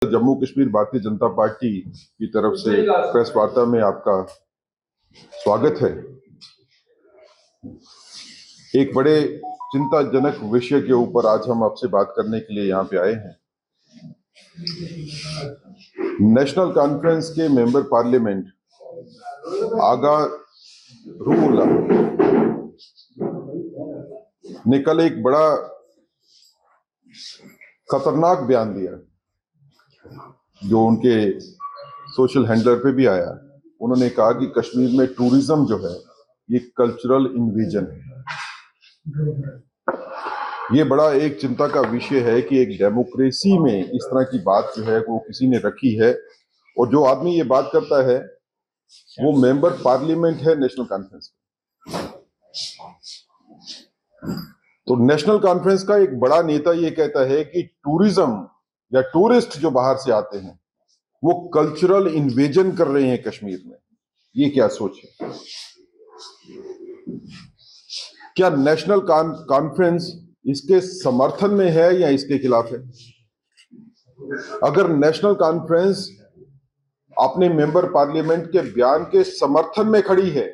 Jammu Kashmir Bharatiya Janata party की तरफ से प्रेस वार्ता में आपका स्वागत है। एक बड़े चिंताजनक विषय के ऊपर आज हम आपसे बात करने के लिए यहाँ पे आए हैं। नेशनल कॉन्फ्रेंस के मेंबर पार्लियामेंट आगा रूहुल्लाह ने कल एक बड़ा खतरनाक बयान दिया जो उनके सोशल हैंडलर पे भी आया। उन्होंने कहा कि कश्मीर में टूरिज्म जो है ये कल्चरल इन्वेजन है। ये बड़ा एक चिंता का विषय है कि एक डेमोक्रेसी में इस तरह की बात जो है वो किसी ने रखी है, और जो आदमी ये बात करता है वो मेंबर पार्लियामेंट है नेशनल कॉन्फ्रेंस। तो नेशनल कॉन्फ्रेंस का एक बड़ा नेता ये कहता है कि टूरिज्म या टूरिस्ट जो बाहर से आते हैं वो कल्चरल इन्वेजन कर रहे हैं कश्मीर में। ये क्या सोच है? क्या नेशनल कॉन्फ्रेंस इसके समर्थन में है या इसके खिलाफ है? अगर नेशनल कॉन्फ्रेंस अपने मेंबर पार्लियामेंट के बयान के समर्थन में खड़ी है,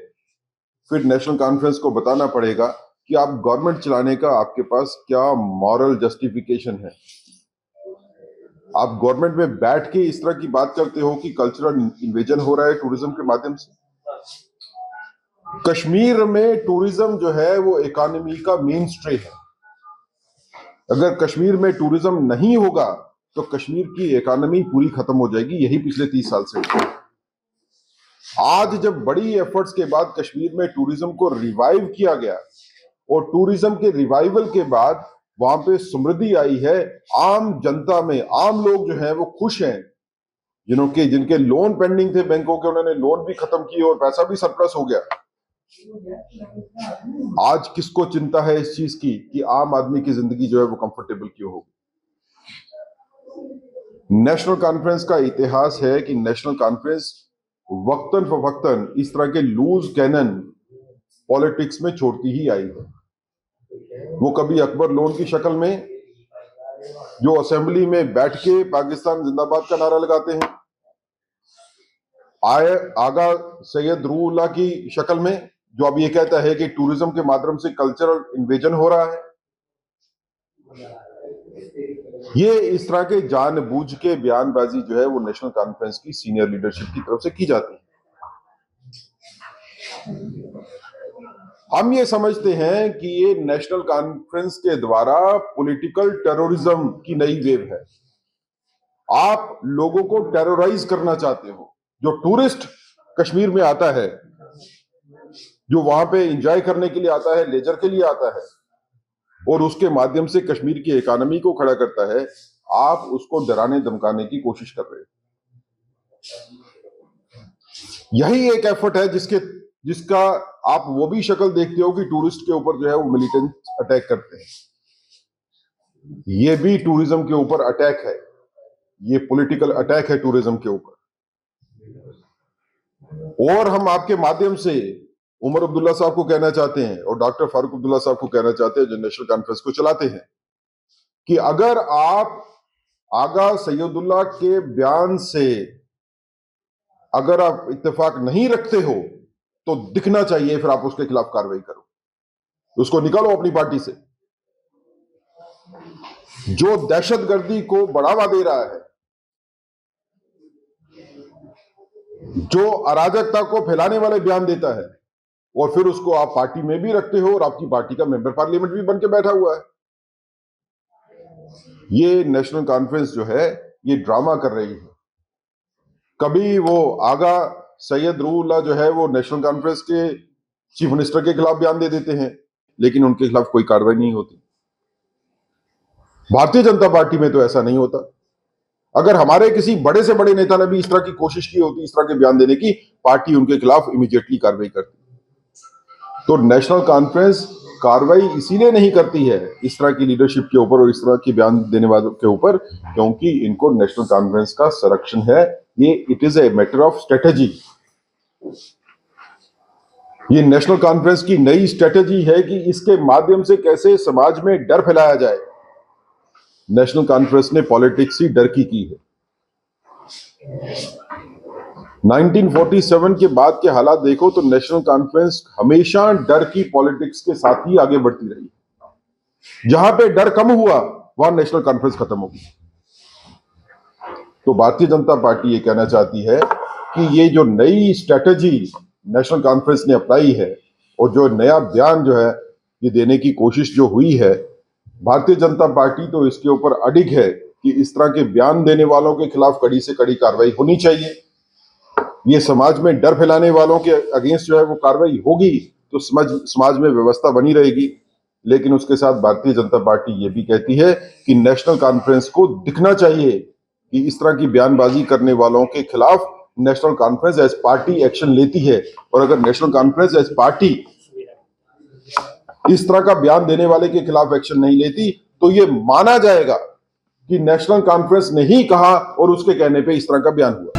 फिर नेशनल कॉन्फ्रेंस को बताना पड़ेगा कि आप गवर्नमेंट चलाने का आपके पास क्या मॉरल जस्टिफिकेशन है। आप गवर्नमेंट में बैठ के इस तरह की बात करते हो कि कल्चरल इन्वेजन हो रहा है टूरिज्म के माध्यम से। कश्मीर में टूरिज्म जो है वो इकोनॉमी का मेन स्ट्रे है। अगर कश्मीर में टूरिज्म नहीं होगा तो कश्मीर की इकोनॉमी पूरी खत्म हो जाएगी। यही पिछले 30 साल से हुआ। आज जब बड़ी एफर्ट्स के बाद कश्मीर में टूरिज्म को रिवाइव किया गया और टूरिज्म के रिवाइवल के बाद वहां पे समृद्धि आई है, आम जनता में आम लोग जो हैं वो खुश हैं। जिनके लोन पेंडिंग थे बैंकों के, उन्होंने लोन भी खत्म किए और पैसा भी सरप्लस हो गया। आज किसको चिंता है इस चीज की कि आम आदमी की जिंदगी जो है वो कंफर्टेबल क्यों होगी? नेशनल कॉन्फ्रेंस का इतिहास है कि नेशनल कॉन्फ्रेंस वक्तन फवक्तन इस तरह के लूज कैनन पॉलिटिक्स में छोड़ती ही आई है। वो कभी अकबर लोन की शक्ल में जो असेंबली में बैठ के पाकिस्तान जिंदाबाद का नारा लगाते हैं, आगा सैयद रूहुल्लाह की शक्ल में जो अब ये कहता है कि टूरिज्म के माध्यम से कल्चरल इन्वेजन हो रहा है। ये इस तरह के जानबूझ के बयानबाजी जो है वो नेशनल कॉन्फ्रेंस की सीनियर लीडरशिप की तरफ से की जाती है। हम ये समझते हैं कि ये नेशनल कॉन्फ्रेंस के द्वारा पॉलिटिकल टेररिज्म की नई वेव है। आप लोगों को टेरराइज करना चाहते हो। जो टूरिस्ट कश्मीर में आता है, जो वहां पे एंजॉय करने के लिए आता है, लेजर के लिए आता है और उसके माध्यम से कश्मीर की इकोनॉमी को खड़ा करता है, आप उसको डराने धमकाने की कोशिश कर रहे हो। यही एक एफर्ट है जिसका आप वो भी शक्ल देखते हो कि टूरिस्ट के ऊपर जो है वो मिलिटेंट अटैक करते हैं। ये भी टूरिज्म के ऊपर अटैक है। ये पॉलिटिकल अटैक है टूरिज्म के ऊपर। और हम आपके माध्यम से उमर अब्दुल्ला साहब को कहना चाहते हैं और डॉक्टर फारूक अब्दुल्ला साहब को कहना चाहते हैं जो नेशनल कॉन्फ्रेंस को चलाते हैं कि अगर आप आगा सैयदुल्लाह के बयान से अगर आप इत्तेफाक नहीं रखते हो तो दिखना चाहिए, फिर आप उसके खिलाफ कार्रवाई करो, उसको निकालो अपनी पार्टी से। जो दहशतगर्दी को बढ़ावा दे रहा है, जो अराजकता को फैलाने वाले बयान देता है और फिर उसको आप पार्टी में भी रखते हो और आपकी पार्टी का मेंबर पार्लियामेंट भी बन के बैठा हुआ है। ये नेशनल कॉन्फ्रेंस जो है ये ड्रामा कर रही है। कभी वो आगा सैयद रूहुल्लाह जो है वो नेशनल कॉन्फ्रेंस के चीफ मिनिस्टर के खिलाफ बयान दे देते हैं, लेकिन उनके खिलाफ कोई कार्रवाई नहीं होती। भारतीय जनता पार्टी में तो ऐसा नहीं होता। अगर हमारे किसी बड़े से बड़े नेता ने भी इस तरह की कोशिश की होती, इस तरह के बयान देने की, पार्टी उनके खिलाफ इमीडिएटली कार्रवाई करती। तो नेशनल कॉन्फ्रेंस कार्रवाई इसीलिए नहीं करती है इस तरह की लीडरशिप के ऊपर और इस तरह के बयान देने वालों के ऊपर, क्योंकि इनको नेशनल कॉन्फ्रेंस का संरक्षण है। ये it is a matter of strategy. ये नेशनल कॉन्फ्रेंस की नई स्ट्रेटेजी है कि इसके माध्यम से कैसे समाज में डर फैलाया जाए। नेशनल कॉन्फ्रेंस ने पॉलिटिक्स ही डर की है। 1947 के बाद के हालात देखो तो नेशनल कॉन्फ्रेंस हमेशा डर की पॉलिटिक्स के साथ ही आगे बढ़ती रही। जहां पे डर कम हुआ वहां नेशनल कॉन्फ्रेंस खत्म होगी। तो भारतीय जनता पार्टी ये कहना चाहती है कि ये जो नई स्ट्रेटेजी नेशनल कॉन्फ्रेंस ने अपनाई है और जो नया बयान जो है ये देने की कोशिश जो हुई है, भारतीय जनता पार्टी तो इसके ऊपर अडिग है कि इस तरह के बयान देने वालों के खिलाफ कड़ी से कड़ी कार्रवाई होनी चाहिए। ये समाज में डर फैलाने वालों के अगेंस्ट जो है वो कार्रवाई होगी तो समाज में व्यवस्था बनी रहेगी। लेकिन उसके साथ भारतीय जनता पार्टी ये भी कहती है कि नेशनल कॉन्फ्रेंस को दिखना चाहिए कि इस तरह की बयानबाजी करने वालों के खिलाफ National Conference as party action लेती है। और अगर नेशनल कॉन्फ्रेंस एज पार्टी इस तरह का बयान देने वाले के खिलाफ एक्शन नहीं लेती तो ये माना जाएगा कि नेशनल कॉन्फ्रेंस ने ही कहा और उसके कहने पे इस तरह का बयान हुआ।